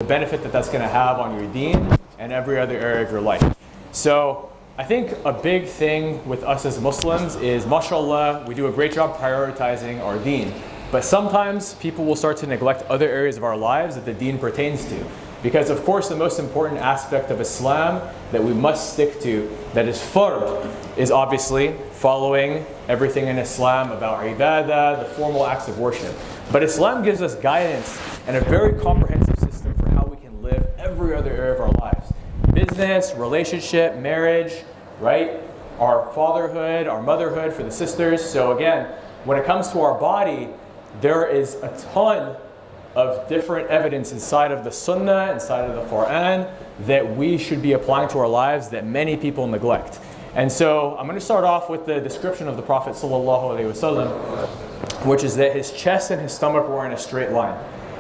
the benefit that that's going to have on your deen and every other area of your life. So I think a big thing with us as Muslims is, mashallah, we do a great job prioritizing our deen. But sometimes people will start to neglect other areas of our lives that the deen pertains to. Because of course the most important aspect of Islam that we must stick to, that is fard, is obviously following everything in Islam about ibadah, the formal acts of worship. But Islam gives us guidance and a very comprehensive system for how we can live every other area of our lives. Business, relationship, marriage, right? Our fatherhood, our motherhood for the sisters. So again, when it comes to our body, there is a ton of different evidence inside of the Sunnah, inside of the Quran, that we should be applying to our lives that many people neglect. And so I'm going to start off with the description of the Prophet ﷺ, which is that his chest and his stomach were in a straight line.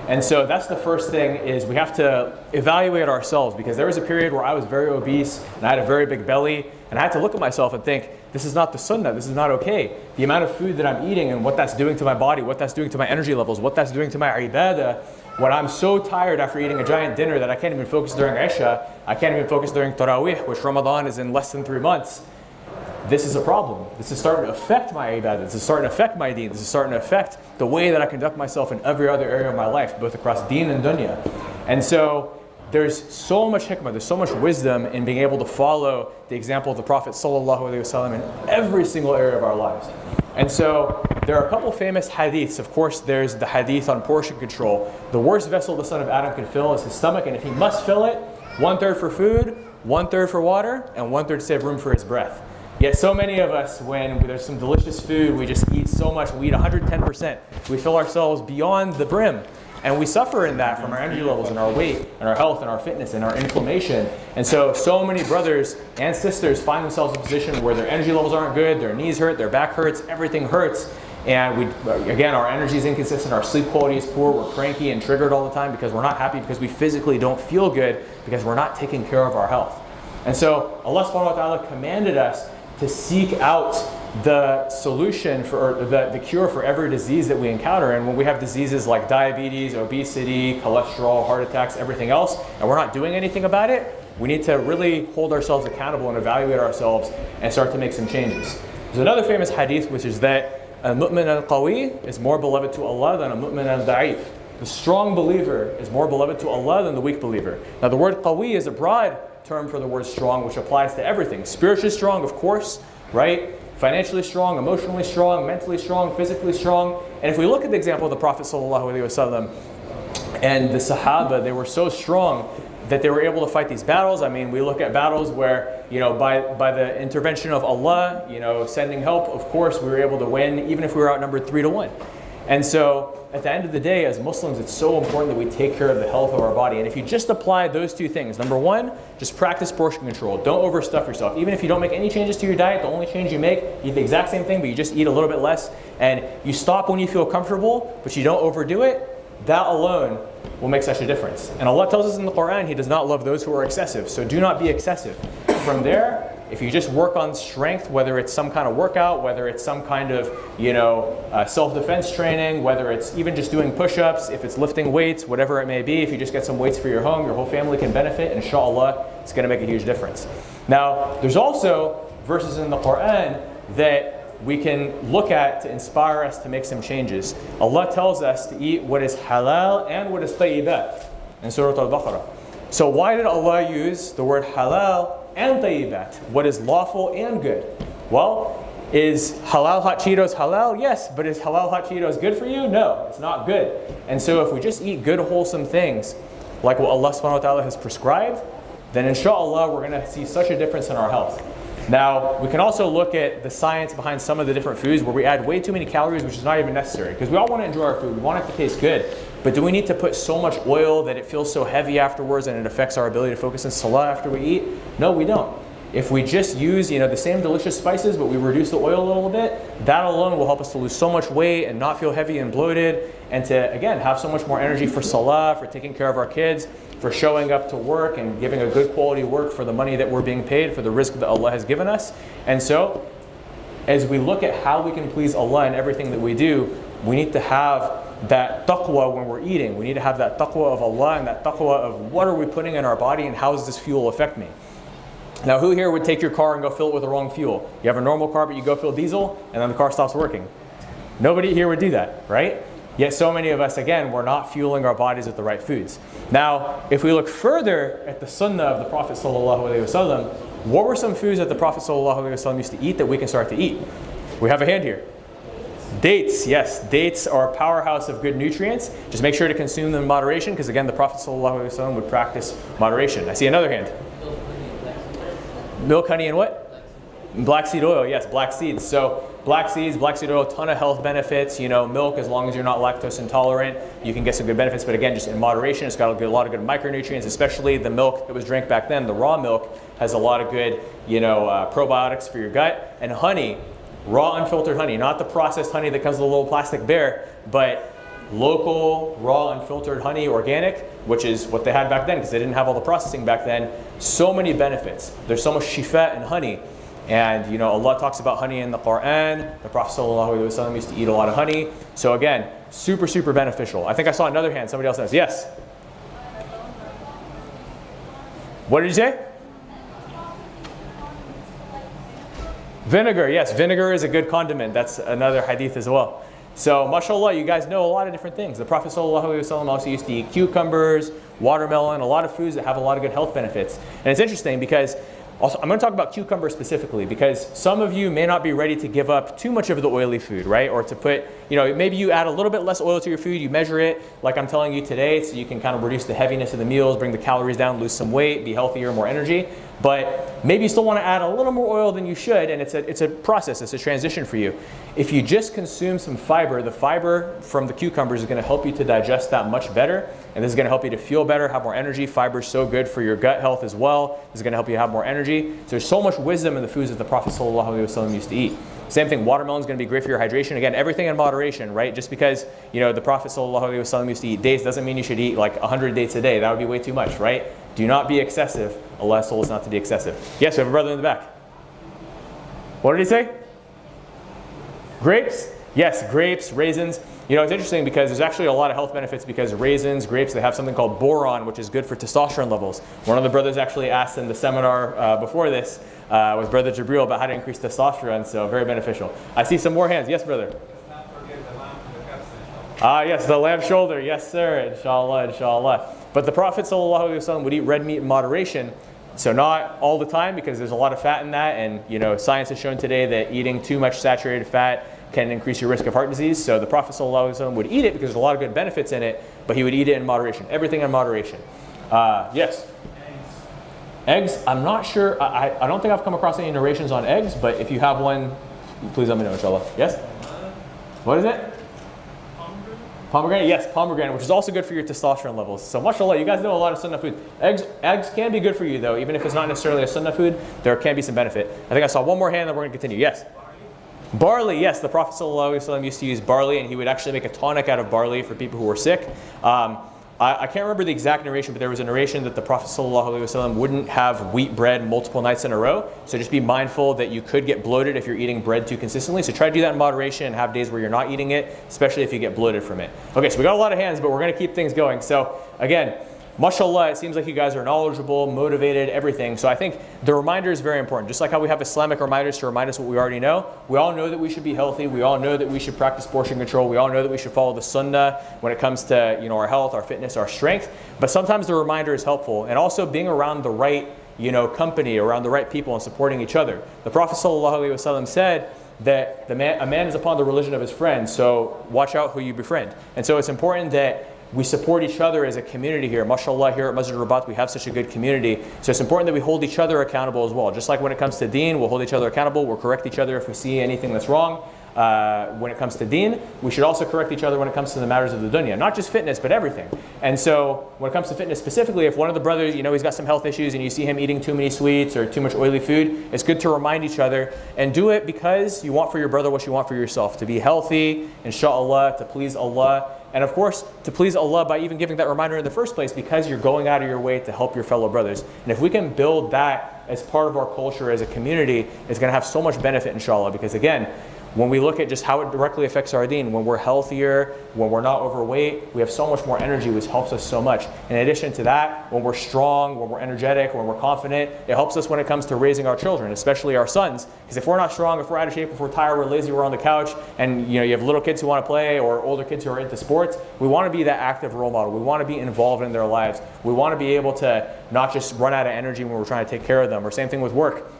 And so that's the first thing, is we have to evaluate ourselves, because there was a period where I was very obese and I had a very big belly, and I had to look at myself and think, this is not the sunnah, this is not okay. The amount of food that I'm eating and what that's doing to my body, what that's doing to my energy levels, what that's doing to my ibadah, when I'm so tired after eating a giant dinner that I can't even focus during Isha, I can't even focus during Taraweeh, which Ramadan is in less than 3 months. This is a problem. This is starting to affect my ibadah. This is starting to affect my deen. This is starting to affect the way that I conduct myself in every other area of my life, both across deen and dunya. And so there's so much hikmah, there's so much wisdom in being able to follow the example of the Prophet ﷺ in every single area of our lives. And so there are a couple famous hadiths. Of course, there's the hadith on portion control. The worst vessel the son of Adam can fill is his stomach, and if he must fill it, 1/3 for food, 1/3 for water, and 1/3 to save room for his breath. Yet so many of us, when there's some delicious food, we just eat so much, we eat 110%. We fill ourselves beyond the brim. And we suffer in that from our energy levels and our weight and our health and our fitness and our inflammation. And so many brothers and sisters find themselves in a position where their energy levels aren't good, their knees hurt, their back hurts, everything hurts. And again, our energy is inconsistent, our sleep quality is poor, we're cranky and triggered all the time because we're not happy, because we physically don't feel good, because we're not taking care of our health. And so Allah subhanahu wa ta'ala commanded us to seek out the solution for, or the cure for every disease that we encounter. And when we have diseases like diabetes, obesity, cholesterol, heart attacks, everything else, and we're not doing anything about it, we need to really hold ourselves accountable and evaluate ourselves and start to make some changes. There's another famous hadith, which is that a mu'min al-qawi is more beloved to Allah than a mu'min al-da'if. The strong believer is more beloved to Allah than the weak believer. Now the word qawi is a broad term for the word strong, which applies to everything. Spiritually strong, of course, right? Financially strong, emotionally strong, mentally strong, physically strong. And if we look at the example of the Prophet ﷺ and the Sahaba, they were so strong that they were able to fight these battles. I mean, we look at battles where, by the intervention of Allah, sending help, of course, we were able to win, even if we were outnumbered 3-1. And so, at the end of the day, as Muslims, it's so important that we take care of the health of our body. And if you just apply those two things, number one, just practice portion control. Don't overstuff yourself. Even if you don't make any changes to your diet, the only change you make, you eat the exact same thing, but you just eat a little bit less. And you stop when you feel comfortable, but you don't overdo it. That alone will make such a difference. And Allah tells us in the Quran, He does not love those who are excessive. So do not be excessive. From there, if you just work on strength, whether it's some kind of workout, whether it's some kind of, self-defense training, whether it's even just doing push-ups, if it's lifting weights, whatever it may be, if you just get some weights for your home, your whole family can benefit, and inshallah, it's going to make a huge difference. Now, there's also verses in the Quran that we can look at to inspire us to make some changes. Allah tells us to eat what is halal and what is tayyibat in Surah Al-Baqarah. So why did Allah use the word halal and tayyibat? What is lawful and good? Well, is halal hot Cheetos halal? Yes, but is halal hot Cheetos good for you? No, it's not good. And so if we just eat good, wholesome things, like what Allah subhanahu wa ta'ala has prescribed, then inshallah we're going to see such a difference in our health. Now, we can also look at the science behind some of the different foods where we add way too many calories, which is not even necessary. Because we all want to enjoy our food, we want it to taste good. But do we need to put so much oil that it feels so heavy afterwards and it affects our ability to focus in salah after we eat? No, we don't. If we just use the same delicious spices, but we reduce the oil a little bit, that alone will help us to lose so much weight and not feel heavy and bloated, and to, again, have so much more energy for salah, for taking care of our kids, for showing up to work and giving a good quality work for the money that we're being paid, for the rizq that Allah has given us. And so, as we look at how we can please Allah in everything that we do, we need to have that taqwa when we're eating. We need to have that taqwa of Allah and that taqwa of what are we putting in our body and how does this fuel affect me. Now, who here would take your car and go fill it with the wrong fuel? You have a normal car, but you go fill diesel, and then the car stops working. Nobody here would do that, right? Yet so many of us, again, we're not fueling our bodies with the right foods. Now, if we look further at the sunnah of the Prophet ﷺ, what were some foods that the Prophet ﷺ used to eat that we can start to eat? We have a hand here. Dates, yes. Dates are a powerhouse of good nutrients. Just make sure to consume them in moderation, because again, the Prophet ﷺ would practice moderation. I see another hand. Milk, honey, and what? Black seed oil, yes, black seeds. So black seeds, black seed oil, ton of health benefits. You know, milk, as long as you're not lactose intolerant, you can get some good benefits. But again, just in moderation, it's got a lot of good micronutrients, especially the milk that was drank back then. The raw milk has a lot of good, probiotics for your gut. And honey, raw unfiltered honey, not the processed honey that comes in a little plastic bear, but local, raw, unfiltered honey, organic, which is what they had back then because they didn't have all the processing back then. So many benefits. There's so much shifa in honey. And Allah talks about honey in the Quran. The Prophet ﷺ used to eat a lot of honey. So again, super, super beneficial. I think I saw another hand. Somebody else says, yes? What did you say? Vinegar, yes, vinegar is a good condiment. That's another hadith as well. So, mashallah, you guys know a lot of different things. The Prophet ﷺ also used to eat cucumbers, watermelon, a lot of foods that have a lot of good health benefits. And it's interesting because, also, I'm going to talk about cucumbers specifically because some of you may not be ready to give up too much of the oily food, right? Or to put, maybe you add a little bit less oil to your food, you measure it like I'm telling you today so you can kind of reduce the heaviness of the meals, bring the calories down, lose some weight, be healthier, more energy. But maybe you still want to add a little more oil than you should, and it's a process, it's a transition for you. If you just consume some fiber, the fiber from the cucumbers is going to help you to digest that much better, and this is going to help you to feel better, have more energy. Fiber is so good for your gut health as well. This is going to help you have more energy. So there's so much wisdom in the foods that the Prophet ﷺ used to eat. Same thing, watermelon is going to be great for your hydration. Again, everything in moderation, right? Just because the Prophet ﷺ used to eat dates doesn't mean you should eat like 100 dates a day. That would be way too much, right? Do not be excessive. Allah told us not to be excessive. Yes, we have a brother in the back. What did he say? Grapes? Yes, grapes, raisins. It's interesting because there's actually a lot of health benefits because raisins, grapes, they have something called boron, which is good for testosterone levels. One of the brothers actually asked in the seminar before this with Brother Jabril about how to increase testosterone, so very beneficial. I see some more hands. Yes, brother? Let's not forget the lamb for the capsule. Yes, the lamb shoulder. Yes, sir. Inshallah, inshallah. But the Prophet ﷺ would eat red meat in moderation. So not all the time because there's a lot of fat in that. And science has shown today that eating too much saturated fat can increase your risk of heart disease. So the Prophet ﷺ would eat it because there's a lot of good benefits in it, but he would eat it in moderation. Everything in moderation. Yes? Eggs, I'm not sure. I don't think I've come across any narrations on eggs, but if you have one, please let me know, inshallah. Yes? What is it? Pomegranate, yes, pomegranate, which is also good for your testosterone levels. So mashallah, you guys know a lot of sunnah food. Eggs can be good for you though, even if it's not necessarily a sunnah food, there can be some benefit. I think I saw one more hand, then we're going to continue. Yes? Barley, yes, the Prophet ﷺ used to use barley, and he would actually make a tonic out of barley for people who were sick. I can't remember the exact narration, but there was a narration that the Prophet ﷺ wouldn't have wheat bread multiple nights in a row. So just be mindful that you could get bloated if you're eating bread too consistently. So try to do that in moderation and have days where you're not eating it, especially if you get bloated from it. Okay, so we got a lot of hands, but we're going to keep things going. So again, mashallah, it seems like you guys are knowledgeable, motivated, everything. So I think the reminder is very important. Just like how we have Islamic reminders to remind us what we already know, we all know that we should be healthy. We all know that we should practice portion control. We all know that we should follow the sunnah when it comes to our health, our fitness, our strength. But sometimes the reminder is helpful. And also being around the right company, around the right people and supporting each other. The Prophet ﷺ said that a man is upon the religion of his friend. So watch out who you befriend. And so it's important that we support each other as a community here. MashaAllah, here at Masjid Rabat, we have such a good community. So it's important that we hold each other accountable as well. Just like when it comes to deen, we'll hold each other accountable. We'll correct each other if we see anything that's wrong. When it comes to deen, we should also correct each other when it comes to the matters of the dunya. Not just fitness, but everything. And so when it comes to fitness specifically, if one of the brothers, he's got some health issues and you see him eating too many sweets or too much oily food, it's good to remind each other and do it because you want for your brother what you want for yourself. To be healthy, inshallah, to please Allah. And of course, to please Allah by even giving that reminder in the first place because you're going out of your way to help your fellow brothers. And if we can build that as part of our culture as a community, it's going to have so much benefit, inshallah. Because again, When we look at just how it directly affects our deen, when we're healthier, when we're not overweight, we have so much more energy, which helps us so much. In addition to that, when we're strong, when we're energetic, when we're confident, it helps us when it comes to raising our children, especially our sons. Because if we're not strong, if we're out of shape, if we're tired, we're lazy, we're on the couch, and you have little kids who want to play or older kids who are into sports, we want to be that active role model. We want to be involved in their lives. We want to be able to not just run out of energy when we're trying to take care of them. Or same thing with work.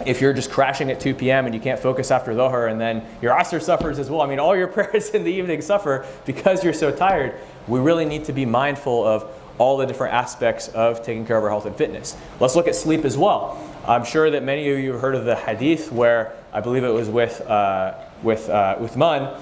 If you're just crashing at 2 p.m. and you can't focus after Dhuhr, and then your Asr suffers as well. I mean, all your prayers in the evening suffer because you're so tired. We really need to be mindful of all the different aspects of taking care of our health and fitness. Let's look at sleep as well. I'm sure that many of you have heard of the hadith where, I believe it was with Uthman,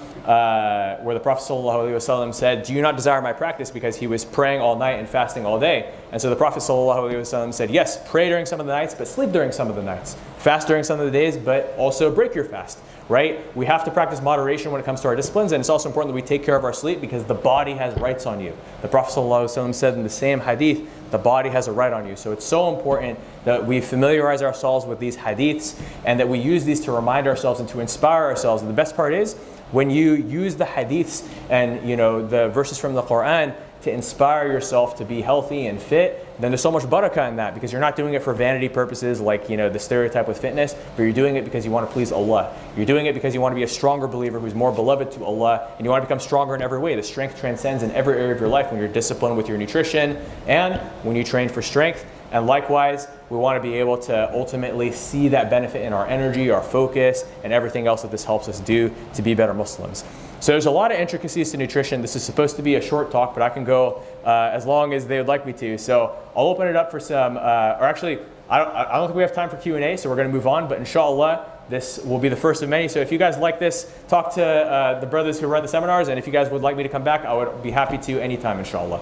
where the Prophet ﷺ said, "Do you not desire my practice?" Because he was praying all night and fasting all day. And so the Prophet ﷺ said, yes, pray during some of the nights, but sleep during some of the nights. Fast during some of the days, but also break your fast. Right? We have to practice moderation when it comes to our disciplines, and it's also important that we take care of our sleep because the body has rights on you. The Prophet ﷺ said in the same hadith, the body has a right on you. So it's so important that we familiarize ourselves with these hadiths and that we use these to remind ourselves and to inspire ourselves. And the best part is when you use the hadiths and the verses from the Quran to inspire yourself to be healthy and fit, then there's so much barakah in that because you're not doing it for vanity purposes like the stereotype with fitness, but you're doing it because you want to please Allah. You're doing it because you want to be a stronger believer who's more beloved to Allah, and you want to become stronger in every way. The strength transcends in every area of your life when you're disciplined with your nutrition and when you train for strength. And likewise, we want to be able to ultimately see that benefit in our energy, our focus, and everything else that this helps us do to be better Muslims. So there's a lot of intricacies to nutrition. This is supposed to be a short talk, but I can go as long as they would like me to. So I'll open it up for some, or actually, I don't think we have time for Q&A, so we're going to move on. But inshallah, this will be the first of many. So if you guys like this, talk to the brothers who run the seminars. And if you guys would like me to come back, I would be happy to anytime, inshallah.